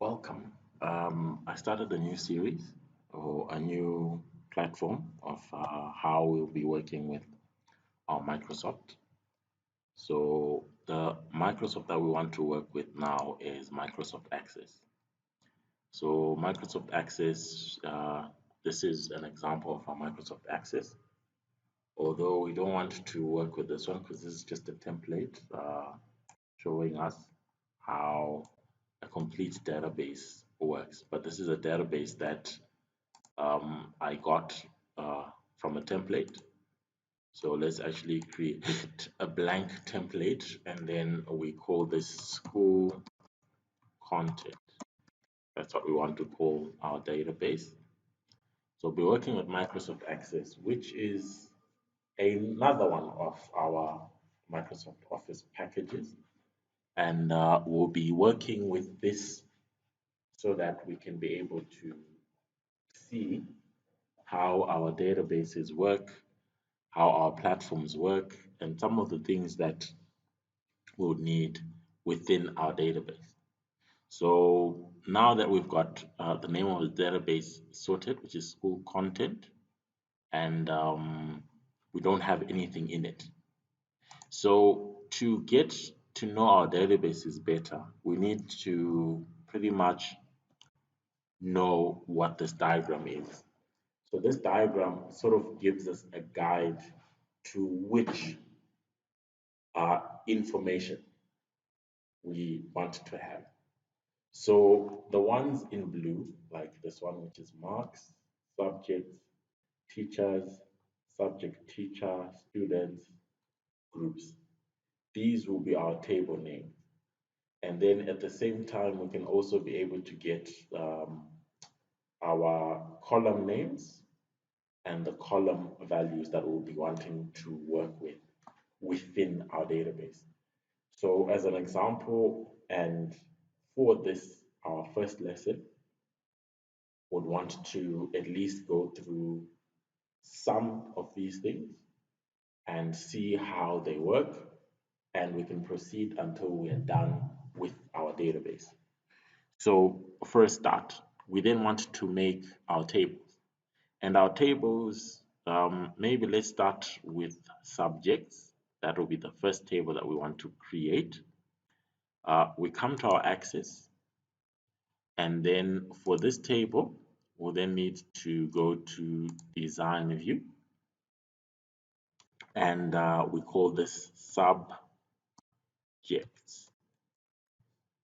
Welcome. I started a new series or a new platform of how we'll be working with our Microsoft. So the Microsoft that we want to work with now is Microsoft Access. So Microsoft Access, this is an example of our Microsoft Access. Although we don't want to work with this one because this is just a template showing us how a complete database works. But this is a database that I got from a template. So let's actually create a blank template and then we call this school content. That's what we want to call our database. So we'll be working with Microsoft Access, which is another one of our Microsoft Office packages. And we'll be working with this so that we can be able to see how our databases work, how our platforms work, and some of the things that we'll need within our database. So now that we've got the name of the database sorted, which is school content, and we don't have anything in it. So to get to know our databases better, we need to pretty much know what this diagram is. So this diagram sort of gives us a guide to which information we want to have. So the ones in blue, like this one, which is marks, subjects, teachers, subject teacher, students, groups. These will be our table names. And then at the same time, we can also be able to get our column names and the column values that we'll be wanting to work with within our database. So as an example, and for this, our first lesson, would want to at least go through some of these things and see how they work, and we can proceed until we are done with our database. So for a start, we then want to make our tables. And our tables, maybe let's start with subjects. That will be the first table that we want to create. We come to our axis, and then for this table, we'll then need to go to design view, and we call this subjects.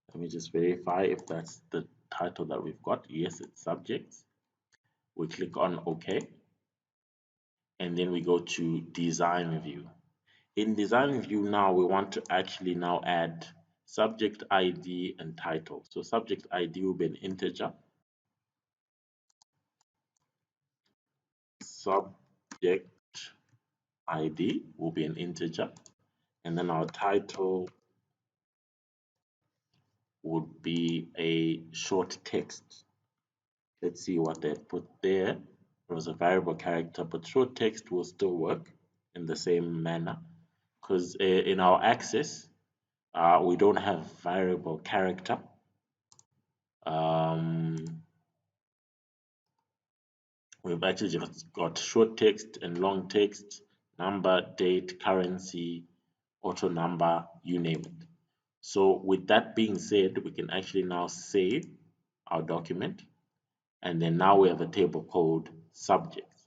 Let me just verify if that's the title that we've got. Yes, it's subjects. We click on OK, and then we go to design view. In design view now, we want to actually now add subject ID and title. So subject ID will be an integer. Subject ID will be an integer. And then our title would be a short text. Let's see what they put there. It was a variable character, but short text will still work in the same manner because in our access, we don't have variable character. We've actually just got short text and long text, number, date, currency, auto number, you name it. So with that being said, we can actually now save our document, and then now we have a table called subjects.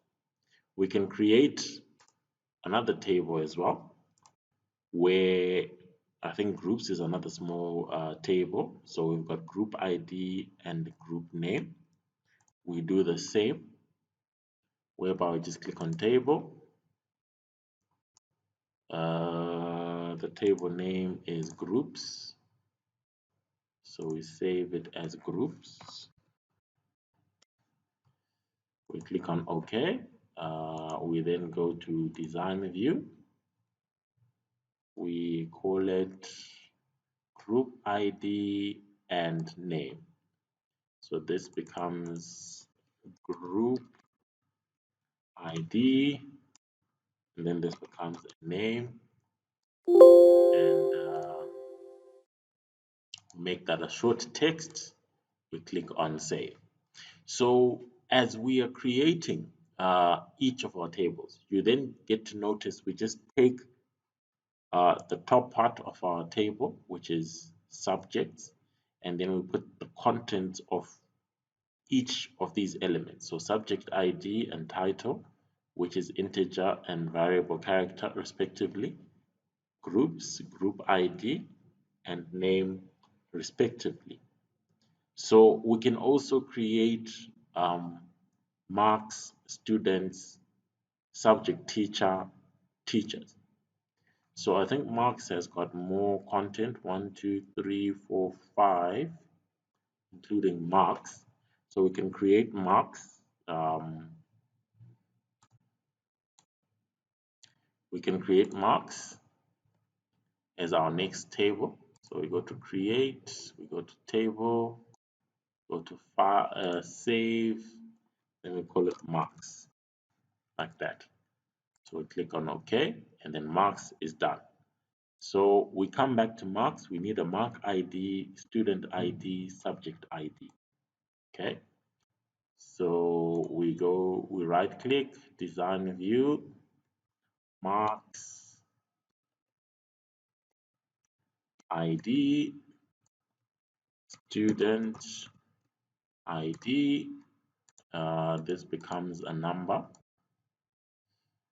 We can create another table as well, where I think groups is another small table. So we've got group ID and group name. We do the same, whereby we just click on table. The table name is groups. So we save it as groups. We click on OK. We then go to design view. We call it group ID and name. So this becomes group ID, and then this becomes a name, and make that a short text, We click on save. So as we are creating each of our tables, you then get to notice we just take the top part of our table, which is subjects, and then we put the contents of each of these elements. So subject ID and title, which is integer and variable character respectively, groups, group ID, and name respectively. So we can also create um, marks, students, subject teacher, teachers. So I think marks has got more content, one, two, three, four, five, including marks. So we can create marks. We can create marks as our next table. So we go to create, we go to table, go to file, save, then we call it marks like that. So we click on OK, and then marks is done. So we come back to marks. We need a mark ID, student ID, subject ID. Okay. So we right click, design view, marks ID, student ID. This becomes a number.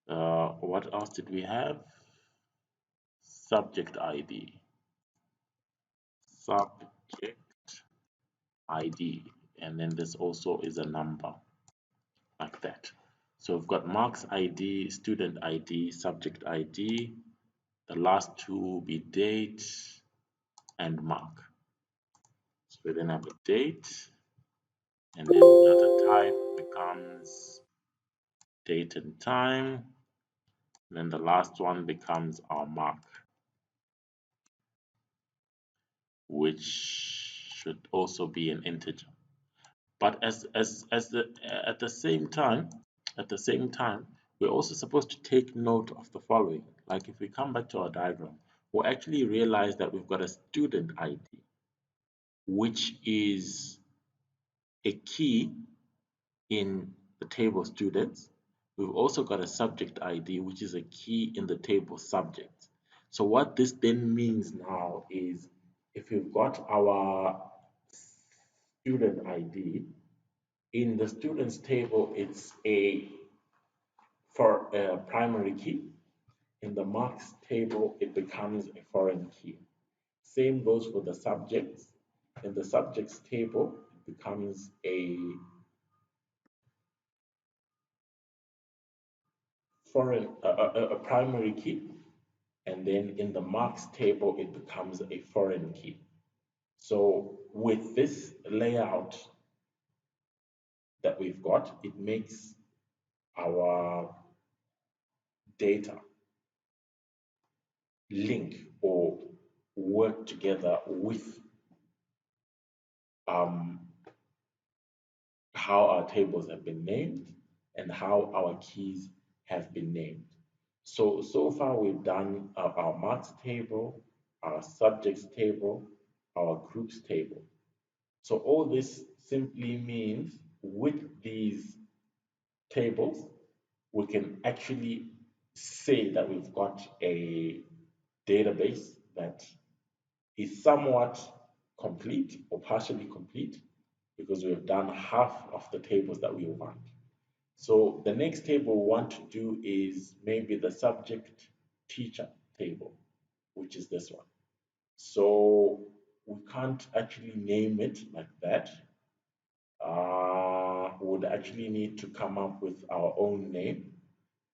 What else did we have? Subject ID. Subject ID. And then this also is a number like that. So we've got marks ID, student ID, subject ID. The last two will be date and mark. So we then have a date, and then data type becomes date and time. And then the last one becomes our mark, which should also be an integer. But at the same time, we're also supposed to take note of the following. Like if we come back to our diagram, we'll actually realize that we've got a student ID, which is a key in the table students. We've also got a subject ID, which is a key in the table subjects. So what this then means now is if we've got our student ID, in the students table, it's for a primary key. In the marks table, it becomes a foreign key. Same goes for the subjects. In the subjects table, it becomes a primary key, and then in the marks table, it becomes a foreign key. So with this layout that we've got, it makes our data link or work together with um, how our tables have been named and how our keys have been named. So far we've done our marks table, our subjects table, our groups table. So all this simply means with these tables, we can actually say that we've got a database that is somewhat complete or partially complete because we've done half of the tables that we want. So the next table we want to do is maybe the subject teacher table, which is this one. So we can't actually name it like that. Would actually need to come up with our own name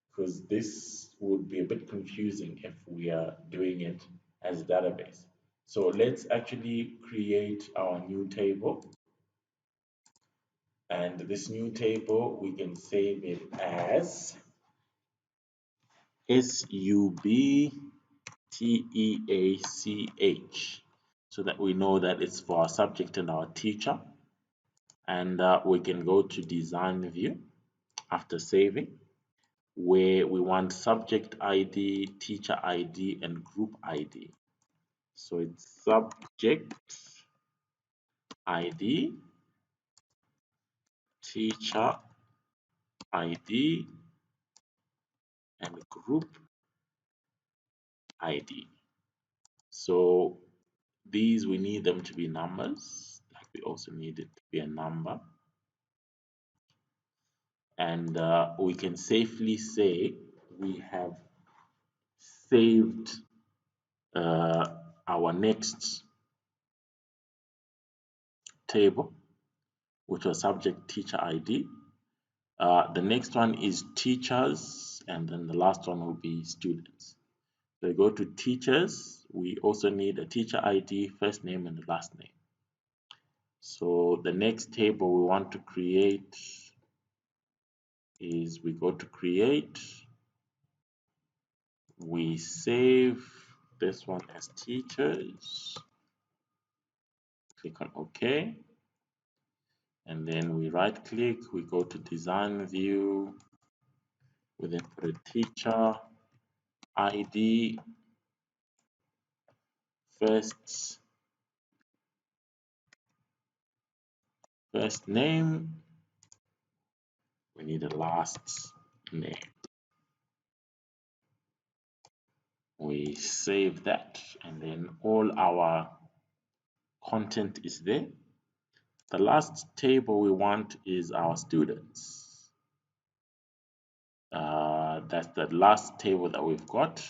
because this would be a bit confusing if we are doing it as a database. So let's actually create our new table. And this new table, we can save it as SUBTEACH so that we know that it's for our subject and our teacher. And we can go to design view after saving, where we want subject ID, teacher ID, and group ID. So it's subject ID, teacher ID and group ID. So these we need them to be numbers. We also need it to be a number. And we can safely say we have saved our next table, which was subject teacher ID. The next one is teachers, and then the last one will be students. So we go to teachers, we also need a teacher ID, first name and the last name. So the next table we want to create is we go to create, we save this one as teachers, click on OK, and then we right click, we go to design view, we then put a teacher ID, first name, we need a last name. We save that, and then all our content is there. The last table we want is our students. That's the last table that we've got.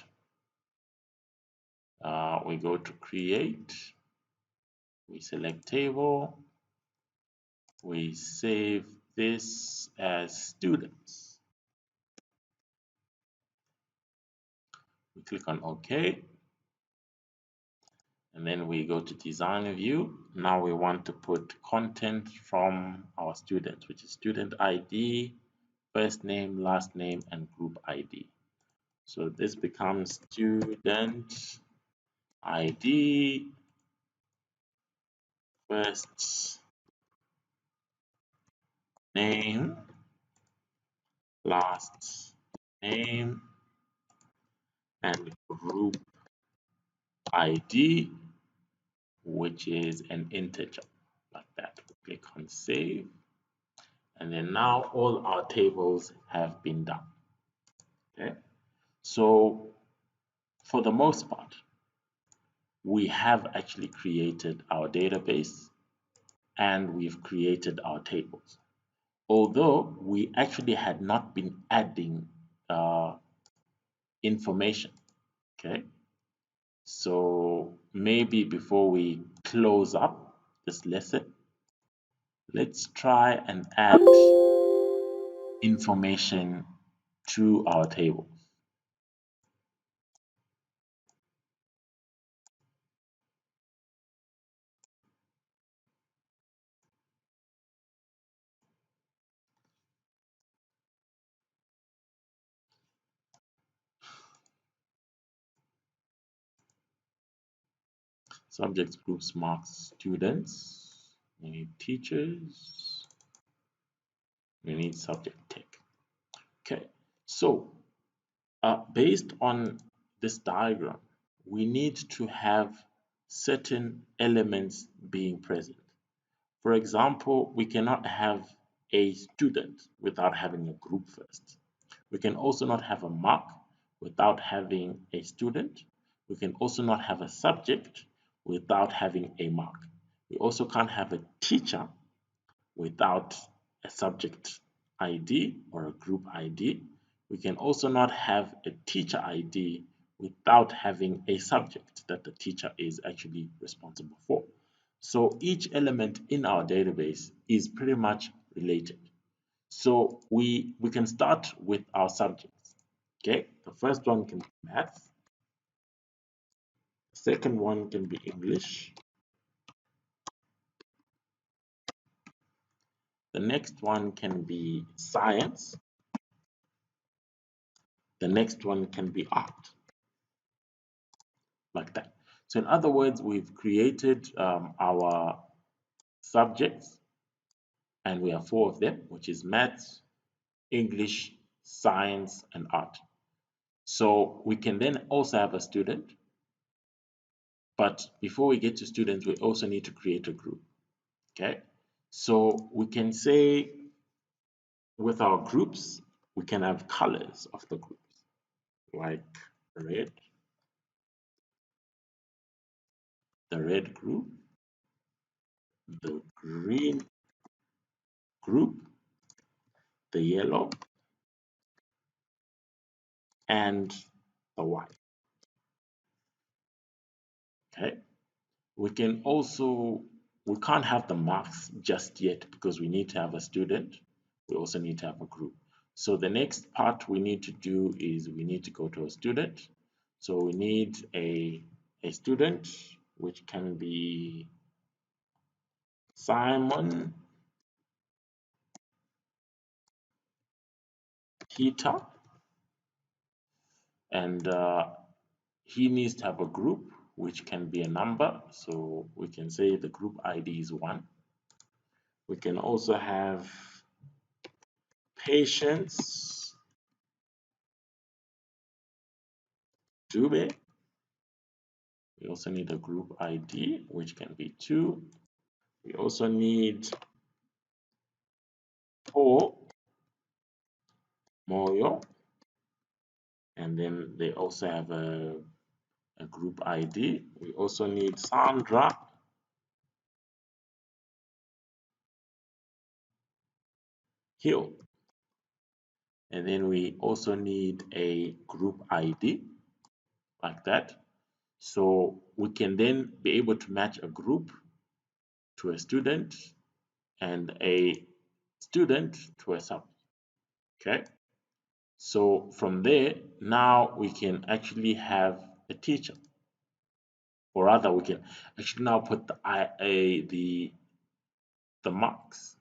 We go to create, we select table, we save this as students. We click on OK, and then we go to design view. Now we want to put content from our students, which is student ID, first name, last name, and group ID. So this becomes student ID, first name, last name, and group ID, which is an integer, like that. Click on save, and then now all our tables have been done. Okay, so for the most part, we have actually created our database and we've created our tables. Although we actually had not been adding information. Okay, so maybe before we close up this lesson, let's try and add information to our tables. Subjects, groups, marks, students. We need teachers. We need subject tag. Okay, so based on this diagram, we need to have certain elements being present. For example, we cannot have a student without having a group first. We can also not have a mark without having a student. We can also not have a subject without having a mark. We also can't have a teacher without a subject ID or a group ID. We can also not have a teacher ID without having a subject that the teacher is actually responsible for. So each element in our database is pretty much related. So we can start with our subjects. Okay, the first one can be math, the second one can be English, the next one can be science, the next one can be art, like that. So in other words, we've created our subjects, and we have four of them, which is maths, English, science, and art. So we can then also have a student, but before we get to students, we also need to create a group. Okay, so we can say with our groups, we can have colors of the groups, like red, the red group, the green group, the yellow, and the white. Okay. We can also, we can't have the marks just yet because we need to have a student. We also need to have a group. So the next part we need to do is we need to go to a student. So we need a student, which can be Simon Peter, and he needs to have a group, which can be a number. So we can say the group ID is 1. We can also have Patience Dube. We also need a group ID, which can be 2. We also need Paul Moyo, and then they also have a group ID. We also need Sandra Hill, and then we also need a group ID like that. So we can then be able to match a group to a student and a student to a subject. Okay. So from there, now we can actually have a teacher, or rather, we can actually now put the marks.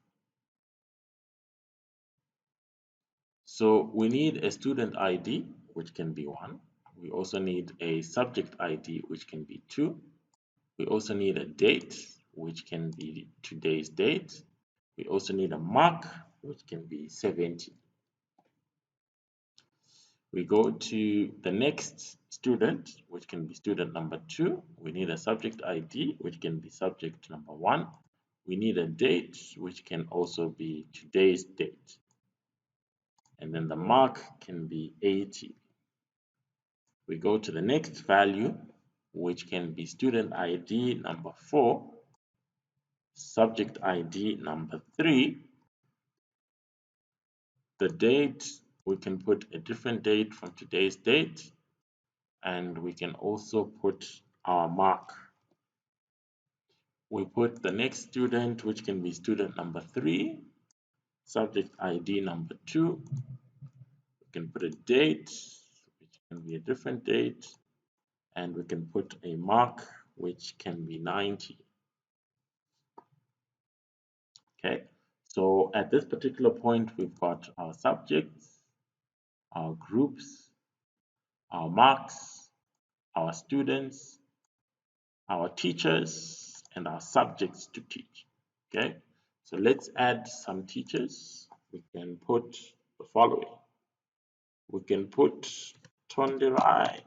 So we need a student ID, which can be 1. We also need a subject ID, which can be 2. We also need a date, which can be today's date. We also need a mark, which can be 70. We go to the next student, which can be student number 2. We need a subject ID, which can be subject number 1. We need a date, which can also be today's date. And then the mark can be 80. We go to the next value, which can be student ID number 4, subject ID number 3. The date, we can put a different date from today's date, and we can also put our mark. We put the next student, which can be student number 3, subject ID number 2. We can put a date, which can be a different date, and we can put a mark, which can be 90. Okay, so at this particular point, we've got our subjects, our groups, our marks, our students, our teachers, and our subjects to teach. Okay, so let's add some teachers. We can put the following. We can put Tonderai,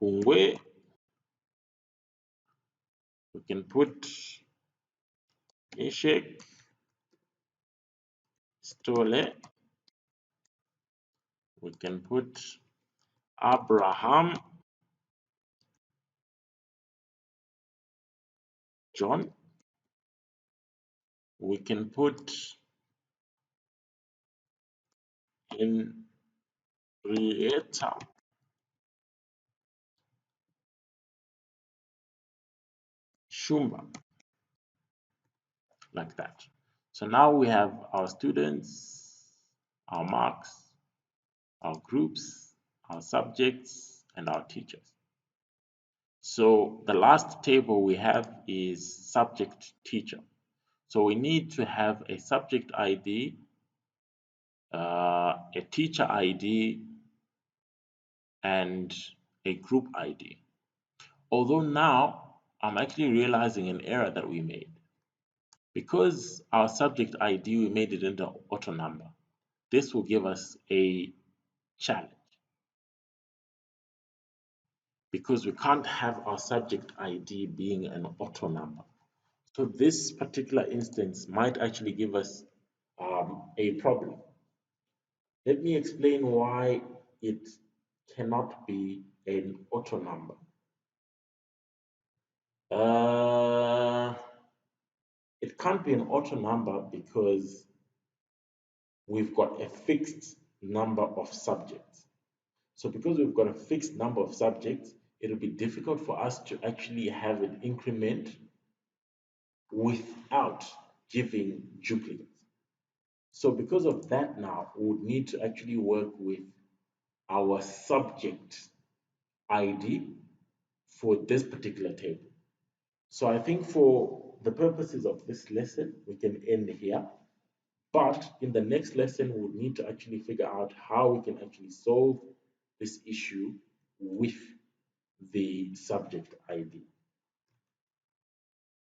Ungwe. We can put Meshek, Stole. We can put Abraham, John. We can put Henrietta, Shumba, like that. So now we have our students, our marks, our groups, our subjects, and our teachers. So the last table we have is subject teacher. So we need to have a subject ID, a teacher ID, and a group ID. Although now I'm actually realizing an error that we made. Because our subject ID, we made it into auto number. This will give us a challenge because we can't have our subject ID being an auto number. So this particular instance might actually give us a problem. Let me explain why it cannot be an auto number. Uh, it can't be an auto number because we've got a fixed number of subjects. So because we've got a fixed number of subjects, it'll be difficult for us to actually have an increment without giving duplicates. So because of that now, we would need to actually work with our subject ID for this particular table. So I think for the purposes of this lesson, we can end here. But in the next lesson, we'll need to actually figure out how we can actually solve this issue with the subject ID.